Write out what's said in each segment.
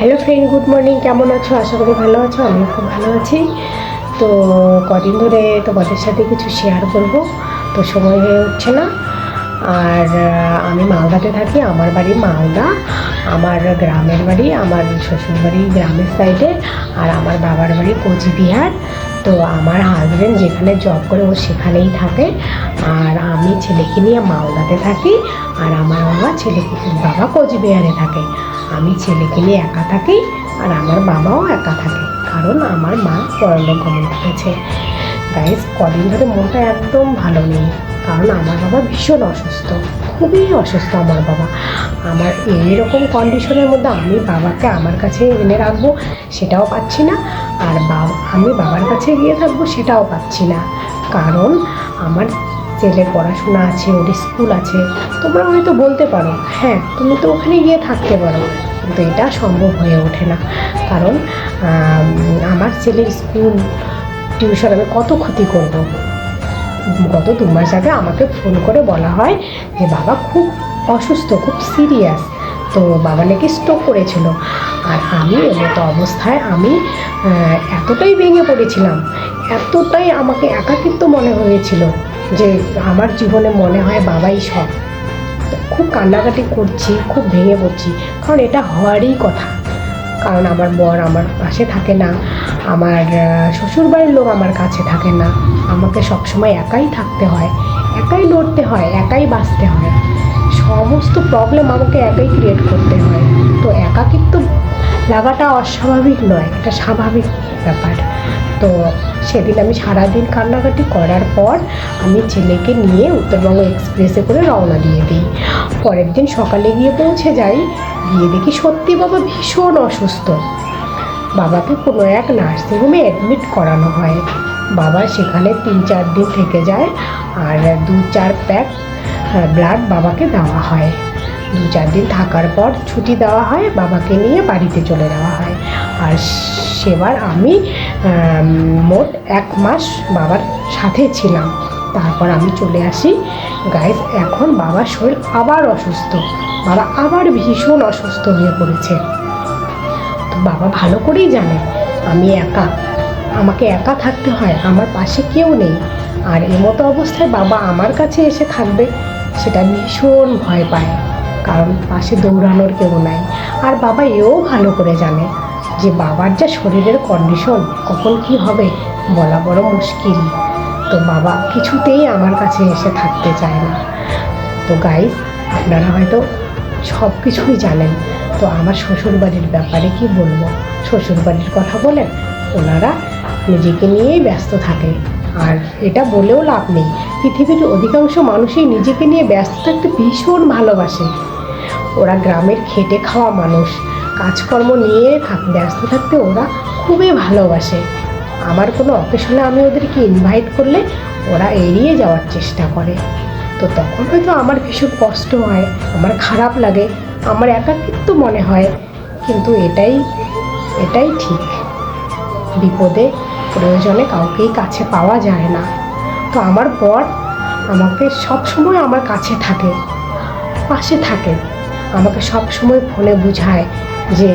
Hello friend, good morning. কেমন আছো? আশা করি ভালো আছো। আমি খুব ভালো আছি। তো কদিন ধরে তোমাদের সাথে কিছু শেয়ার করব, তো সময় হয়ে উঠছে না। আর আমি মালদাতে থাকি, আমার বাড়ি মালদা। আমার গ্রামের বাড়ি, আমার শ্বশুর বাড়ি গ্রামের সাইডে, আর আমার বাবার বাড়ি কোচবিহার। তো আমার হাজব্যান্ড যেখানে জব করে ও সেখানেই থাকে, আর আমি ছেলেকে নিয়ে মালদাতে থাকি। আর আমার বাবা কোচবিহারে থাকে। আমি ছেলেকে নিয়ে একা থাকি, আর আমার বাবাও একা থাকে, কারণ আমার মা পরলোক গমন করেছে। গাইস, কদিন ধরে মনটা একদম ভালো নেই, কারণ আমার বাবা ভীষণ অসুস্থ, খুবই অসুস্থ আমার বাবা। আমার এইরকম কন্ডিশনের মধ্যে আমি বাবাকে আমার কাছে এনে রাখবো সেটাও পাচ্ছি না, আর আমি বাবার কাছে গিয়ে থাকবো সেটাও পাচ্ছি না। কারণ আমার ছেলের পড়াশোনা আছে, ওর স্কুল আছে। তোমরা হয়তো বলতে পারো, হ্যাঁ তুমি তো ওখানে গিয়ে থাকতে পারো, কিন্তু এটা সম্ভব হয়ে ওঠে না। কারণ আমার ছেলের স্কুল, টিউশন আমি কত ক্ষতি করব। গত 2 মাস আগে আমাকে ফোন করে বলা হয় যে বাবা খুব অসুস্থ, খুব সিরিয়াস। তো বাবা নাকি স্ট্রোক করেছিল। আর আমি এমতো অবস্থায় আমি এতটাই ভেঙে পড়েছিলাম, এতটাই আমাকে একাকিত্ব মনে হয়েছিল যে আমার জীবনে মনে হয় বাবাই সব। খুব কান্নাকাটি করছি, খুব ভেঙে পড়ছি, কারণ এটা হওয়ারই কথা। কারণ আমার বর আমার পাশে থাকে না, আমার শ্বশুরবাড়ির লোক আমার কাছে থাকে না। আমাকে সবসময় একাই থাকতে হয়, একাই লড়তে হয়, একাই বাঁচতে হয়। সমস্ত প্রবলেম আমাকে একাই ক্রিয়েট করতে হয়। তো একাকিত্ব লাগাটা অস্বাভাবিক নয়, এটা স্বাভাবিক ব্যাপার। তো সেদিন আমি সারাদিন কান্নাকাটি করার পর আমি ছেলেকে নিয়ে উত্তরবঙ্গ এক্সপ্রেসে করে রওনা দিয়ে দিই। পরের দিন সকালে গিয়ে পৌঁছে যাই, গিয়ে দেখি সত্যি বাবা ভীষণ অসুস্থ। বাবাকে কোনো এক নার্সিংহোমে অ্যাডমিট করানো হয়। বাবা সেখানে 3-4 দিন থেকে যায়, আর 2-4 প্যাক ব্লাড বাবাকে দেওয়া হয়। 2-4 দিন থাকার পর ছুটি দেওয়া হয়, বাবাকে নিয়ে বাড়িতে চলে যাওয়া হয়। আর সেবার আমি মোট 1 মাস বাবার সাথে ছিলাম। তারপর আমি চলে আসি। গাইস, এখন বাবার শরীর আবার অসুস্থ, বাবা আবার ভীষণ অসুস্থ হয়ে পড়েছে। তো বাবা ভালো করেই জানে আমি একা, আমাকে একা থাকতে হয়, আমার পাশে কেউ নেই। আর এমতো অবস্থায় বাবা আমার কাছে এসে থাকবে, সেটা ভীষণ ভয় পায়, কারণ পাশে দৌড়ানোর কেউ নাই। আর বাবা এও ভালো করে জানে যে বাবার যা শরীরের কন্ডিশন, কখন কি হবে বলা বড় মুশকিল। তো বাবা কিছুতেই আমার কাছে এসে থাকতে চায় না। তো গাইস, আপনারা হয়তো সব কিছুই জানেন। তো আমার শ্বশুরবাড়ির ব্যাপারে কি বলবো? শ্বশুরবাড়ির কথা বলেন, ওনারা নিজেকে নিয়েই ব্যস্ত থাকে। আর এটা বলেও লাভ নেই, পৃথিবীর অধিকাংশ মানুষই নিজেকে নিয়ে ব্যস্ত থাকতে ভীষণ ভালোবাসে। ওরা গ্রামের খেটে খাওয়া মানুষ, কাজকর্ম নিয়ে ব্যস্ত থাকতে ওরা খুবই ভালোবাসে। আমার কোনো অকেশনে আমি ওদেরকে ইনভাইট করলে ওরা এড়িয়ে যাওয়ার চেষ্টা করে। তো তখন হয়তো আমার ভীষণ কষ্ট হয়, আমার খারাপ লাগে, আমার একাকিত্ব মনে হয়। কিন্তু এটাই ঠিক। বিপদে প্রয়োজনে কাউকেই কাছে পাওয়া যায় না। তো আমার বর আমাকে সবসময় আমার কাছে থাকে, পাশে থাকে, আমাকে সবসময় ফোনে বুঝায় যে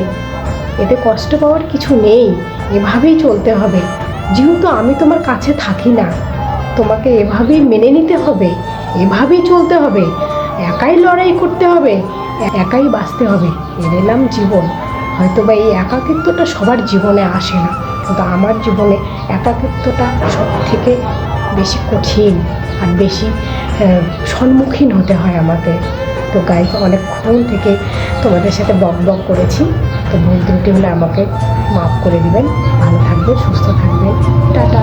এতে কষ্ট পাওয়ার কিছু নেই, এভাবেই চলতে হবে। যেহেতু আমি তোমার কাছে থাকি না, তোমাকে এভাবেই মেনে নিতে হবে, এভাবেই চলতে হবে, একাই লড়াই করতে হবে, একাই বাঁচতে হবে, এর নাম জীবন। হয়তো বা এই একাকিত্বটা সবার জীবনে আসে না, কিন্তু আমার জীবনে একাকিত্বটা সব থেকে বেশি কঠিন আর বেশি সম্মুখীন হতে হয় আমাকে। তো গাইস, অনেকক্ষণ থেকে তোমাদের সাথে বক করেছি। তো ভুল ত্রুটি হলে আমাকে মাফ করে দিবেন। ভালো থাকবেন, সুস্থ থাকবেন। টাটা।